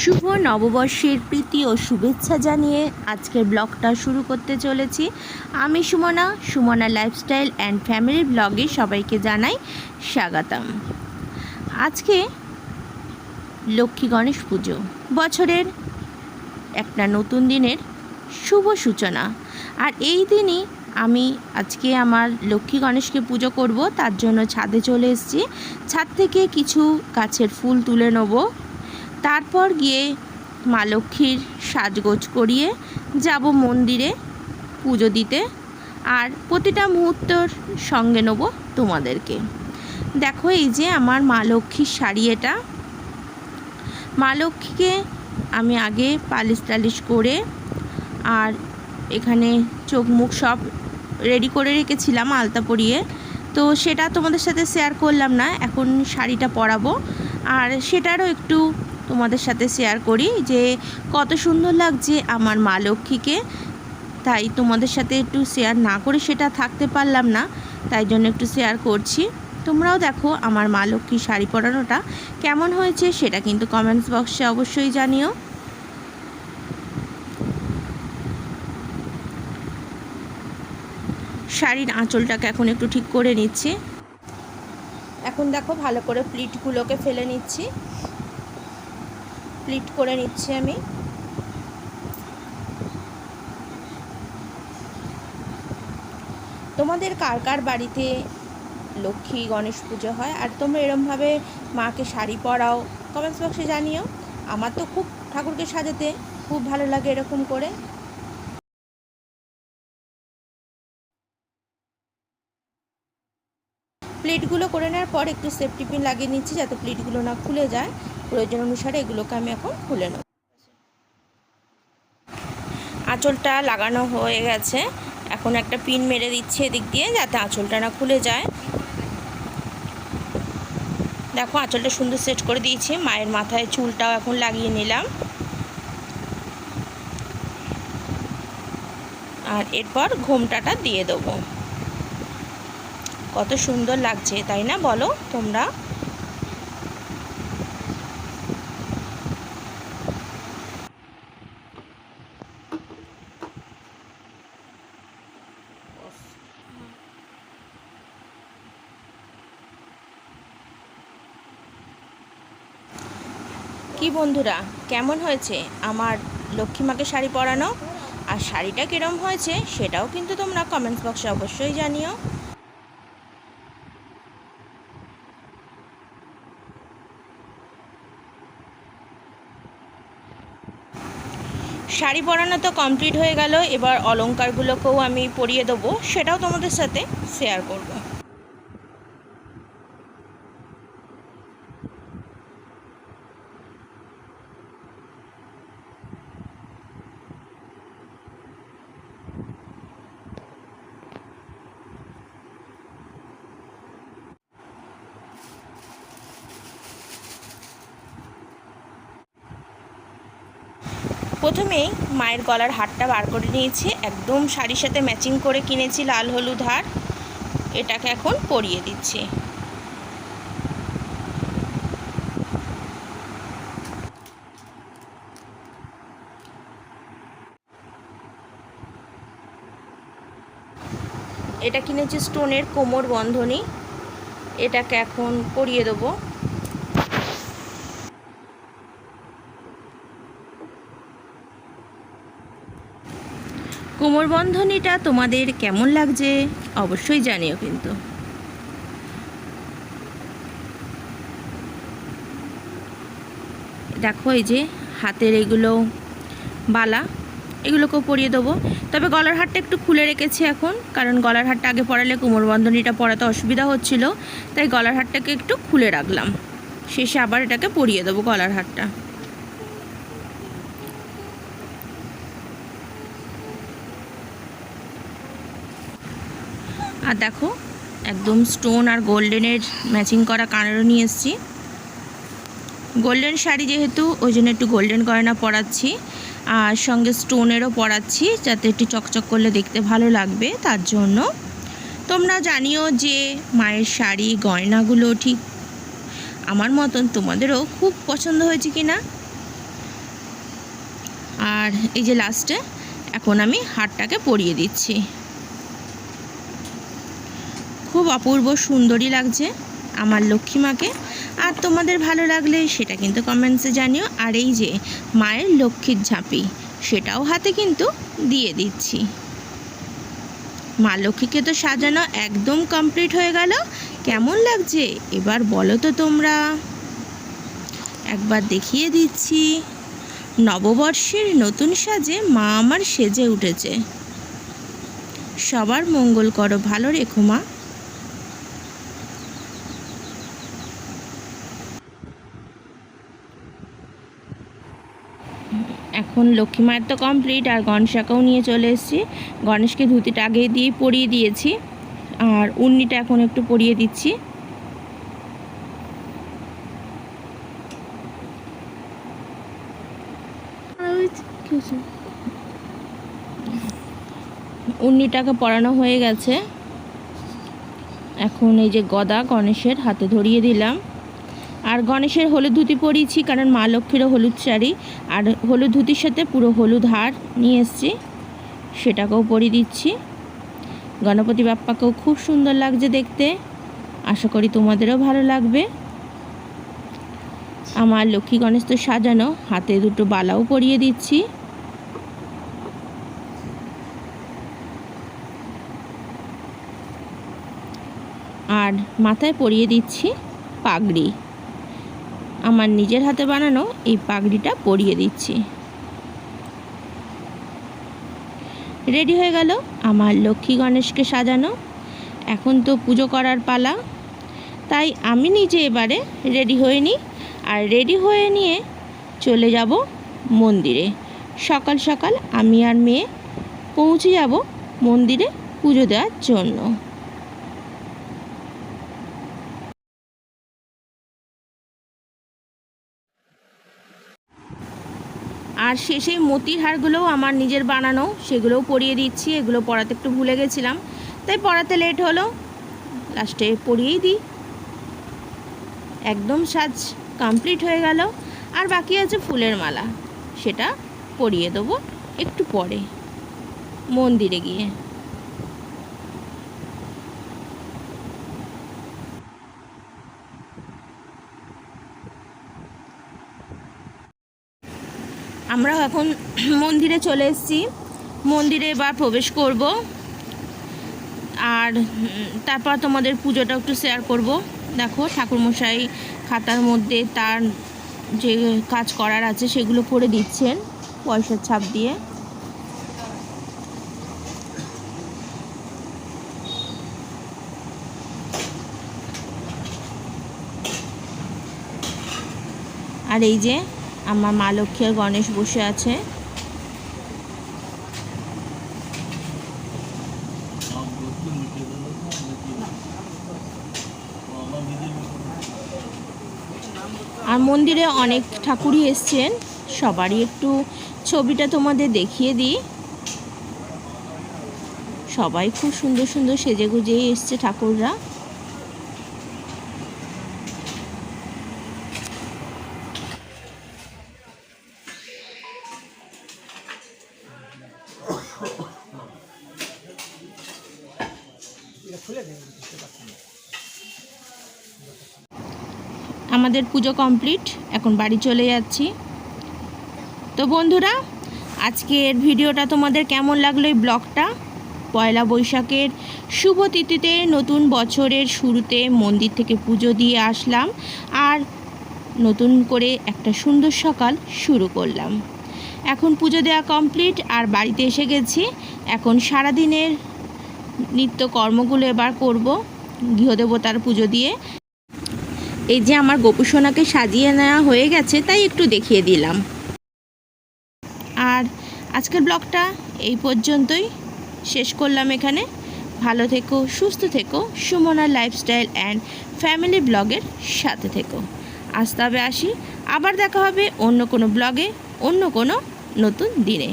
শুভ নববর্ষের প্রীতি ও শুভেচ্ছা জানিয়ে আজকের ব্লগটা শুরু করতে চলেছি। আমি সুমনা লাইফস্টাইল অ্যান্ড ফ্যামিলি ব্লগে সবাইকে জানাই স্বাগতম। আজকে লক্ষ্মী গণেশ পুজো, বছরের একটা নতুন দিনের শুভ সূচনা। আর এই দিনই আমি আজকে আমার লক্ষ্মী গণেশকে পুজো করব, তার জন্য ছাদে চলে এসেছি। ছাদ থেকে কিছু গাছের ফুল তুলে নেব, তারপর গিয়ে মা লক্ষ্মীর সাজগোজ করিয়ে যাব মন্দিরে পুজো দিতে। আর প্রতিটা মুহূর্তর সঙ্গে নেব তোমাদেরকে। দেখো, এই যে আমার মা লক্ষ্মীর শাড়ি, এটা মা লক্ষ্মীকে আমি আগে পালিশ টালিশ করে আর এখানে চোখ মুখ সব রেডি করে রেখেছিলাম আলতা পরিয়ে, তো সেটা তোমাদের সাথে শেয়ার করলাম না। এখন শাড়িটা পরাবো আর সেটারও একটু তোমাদের সাথে শেয়ার করি যে কত সুন্দর লাগছে আমার মা লক্ষ্মীকে। তাই তোমাদের সাথে একটু শেয়ার না করে সেটা থাকতে পারলাম না, তাই জন্য একটু শেয়ার করছি। তোমরাও দেখো আমার মা লক্ষ্মীর শাড়ি পরানোটা কেমন হয়েছে সেটা কিন্তু কমেন্টস বক্সে অবশ্যই জানিও। শাড়ির আঁচলটাকে এখন একটু ঠিক করে নিচ্ছি। এখন দেখো ভালো করে প্লিটগুলোকে ফেলে নিচ্ছি, প্লিট করে নিচ্ছি আমি। তোমাদের কার কার বাড়িতে লক্ষ্মী গণেশ পুজো হয় আর তোমরা এরমভাবে মাকে শাড়ি পরাও, কমেন্টস বক্সে জানিও। আমার তো খুব ঠাকুরকে সাজাতে খুব ভালো লাগে এরকম করে। প্লেটগুলো করে নেওয়ার পর একটু সেফটি পিন লাগিয়ে নিচ্ছি যাতে প্লেটগুলো না খুলে যায়। প্রয়োজন অনুসারে এগুলোকে আমি এখন খুলে নেব। আঁচলটা লাগানো হয়ে গেছে, এখন একটা পিন মেরে দিচ্ছি এদিক দিয়ে যাতে আঁচলটা না খুলে যায়। দেখো আঁচলটা সুন্দর সেট করে দিয়েছি। মায়ের মাথায় চুলটাও এখন লাগিয়ে নিলাম। আর এরপর ঘোমটাটা দিয়ে দেবো। কত সুন্দর লাগছে তাই না, বলো তোমরা? কি বন্ধুরা, কেমন হয়েছে আমার লক্ষ্মী মাকে শাড়ি পরানো? আর শাড়িটা কিরম হয়েছে সেটাও কিন্তু তোমরা কমেন্টস বক্সে অবশ্যই জানিও। শাড়ি পরানো তো কমপ্লিট হয়ে গেল, এবার অলংকারগুলোকেও আমি পরিয়ে দেবো, সেটাও তোমাদের সাথে শেয়ার করব। প্রথমেই মায়ের গলার হারটা বার করে নিয়েছি, একদম শাড়ির সাথে ম্যাচিং করে কিনেছি লাল হলুদ হার। এটাকে এখন পরিয়ে দিচ্ছি। এটা কিনেছি স্টোনের কোমর বন্ধনী, এটাকে এখন পরিয়ে দেবো। কোমর বন্ধনীটা তোমাদের কেমন লাগছে অবশ্যই জানিও কিন্তু। দেখো এই যে হাতের এগুলো বালা, এগুলোকেও পরিয়ে দেবো। তবে গলার হারটা একটু খুলে রেখেছি এখন, কারণ গলার হারটা আগে পরালে কোমর বন্ধনীটা পরাতে অসুবিধা হচ্ছিল, তাই গলার হারটাকে একটু খুলে রাখলাম। শেষে আবার এটাকে পরিয়ে দেবো গলার হারটা। আর দেখো একদম স্টোন আর গোল্ডেনের ম্যাচিং করা কানেরও নিয়ে এসেছি। গোল্ডেন শাড়ি যেহেতু ওই জন্য একটু গোল্ডেন গয়না পরাচ্ছি, আর সঙ্গে স্টোনেরও পরাচ্ছি যাতে একটু চকচক করলে দেখতে ভালো লাগবে তার জন্য। তোমরা জানিও যে মায়ের শাড়ি গয়নাগুলো ঠিক আমার মতন তোমাদেরও খুব পছন্দ হয়েছে কি না। আর এই যে লাস্টে এখন আমি হারটাকে পরিয়ে দিচ্ছি। খুব অপূর্ব সুন্দরী লাগছে আমার লক্ষ্মী মাকে। আর তোমাদের ভালো লাগলে সেটা কিন্তু কমেন্টসে জানিও। আর এই যে মায়ের লক্ষ্মীর ঝাঁপি, সেটাও হাতে কিন্তু দিয়ে দিচ্ছি। মা লক্ষ্মীকে তো সাজানো একদম কমপ্লিট হয়ে গেল। কেমন লাগছে এবার বলো তো তোমরা। একবার দেখিয়ে দিচ্ছি, নববর্ষের নতুন সাজে মা আমার সেজে উঠেছে। সবার মঙ্গল করো, ভালো রেখো মা। এখন লক্ষ্মী মায়ের তো কমপ্লিট, আর গণেশাকেও নিয়ে চলে এসেছি। গণেশকে ধুতিটা আগে দিয়ে পরিয়ে দিয়েছি, আর উন্নিটা এখন একটু পরিয়ে দিচ্ছি। উন্নিটাকে পরানো হয়ে গেছে। এখন এই যে গদা গণেশের হাতে ধরিয়ে দিলাম। আর গণেশের হলুদ ধুতি পরিয়েছি, কারণ মা লক্ষ্মীরও হলুদ শাড়ি, আর হলুদ ধুতির সাথে পুরো হলুদ হার নিয়ে এসেছি, সেটাকেও পরিয়ে দিচ্ছি। গণপতি বাপ্পাকেও খুব সুন্দর লাগছে দেখতে, আশা করি তোমাদেরও ভালো লাগবে। আমার লক্ষ্মী গণেশ তো সাজানো, হাতে দুটো বালাও পরিয়ে দিচ্ছি। আর মাথায় পরিয়ে দিচ্ছি পাগড়ি। আমার নিজের হাতে বানানো এই পাগড়িটা পরিয়ে দিচ্ছি। রেডি হয়ে গেল আমার লক্ষ্মী গণেশকে সাজানো। এখন তো পুজো করার পালা, তাই আমি নিজে এবারে রেডি হয়ে নিই। আর রেডি হয়ে নিয়ে চলে যাব মন্দিরে। সকাল সকাল আমি আর মেয়ে পৌঁছে যাব মন্দিরে পুজো দেওয়ার জন্য। আর শেষে মতির হারগুলোও আমার নিজের বানানো, সেগুলোও পরিয়ে দিচ্ছি। এগুলো পরাতে একটু ভুলে গেছিলাম, তাই পরাতে লেট হলো, লাস্টে পরিয়েই দিই। একদম সাজ কমপ্লিট হয়ে গেল। আর বাকি আছে ফুলের মালা, সেটা পরিয়ে দেবো একটু পরে মন্দিরে গিয়ে। আমরা এখন মন্দিরে চলে এসেছি। মন্দিরে এবার প্রবেশ করব, আর তারপর তোমাদের পুজোটা একটু শেয়ার করব। দেখো ঠাকুরমশাই খাতার মধ্যে তার যে কাজ করার আছে সেগুলো করে দিচ্ছেন পয়সার ছাপ দিয়ে। আর এই যে আমার মা লক্ষ্মী আর গণেশ বসে আছে। আর মন্দিরে অনেক ঠাকুরই এসছেন, সবারই একটু ছবিটা তোমাদের দেখিয়ে দিই। সবাই খুব সুন্দর সুন্দর সেজে গুজেই এসছে ঠাকুররা। আমাদের পুজো কমপ্লিট, এখন বাড়ি চলে যাচ্ছি। তো বন্ধুরা, আজকের ভিডিওটা তোমাদের কেমন লাগলো, এই ব্লগটা? পয়লা বৈশাখের শুভ তিথিতে নতুন বছরের শুরুতে মন্দির থেকে পুজো দিয়ে আসলাম, আর নতুন করে একটা সুন্দর সকাল শুরু করলাম। এখন পুজো দেওয়া কমপ্লিট, আর বাড়িতে এসে গেছি। এখন সারাদিনের নিত্য কর্মগুলো এবার করব গৃহদেবতার পুজো দিয়ে। এই যে আমার গোপুসোনাকে সাজিয়ে নেওয়া হয়ে গেছে, তাই একটু দেখিয়ে দিলাম। আর আজকের ব্লগটা এই পর্যন্তই শেষ করলাম এখানে। ভালো থেকো, সুস্থ থেকো, সুমনার লাইফস্টাইল অ্যান্ড ফ্যামিলি ব্লগের সাথে থেকো। আজ তবে আসি, আবার দেখা হবে অন্য কোনো ব্লগে, অন্য কোনো নতুন দিনে।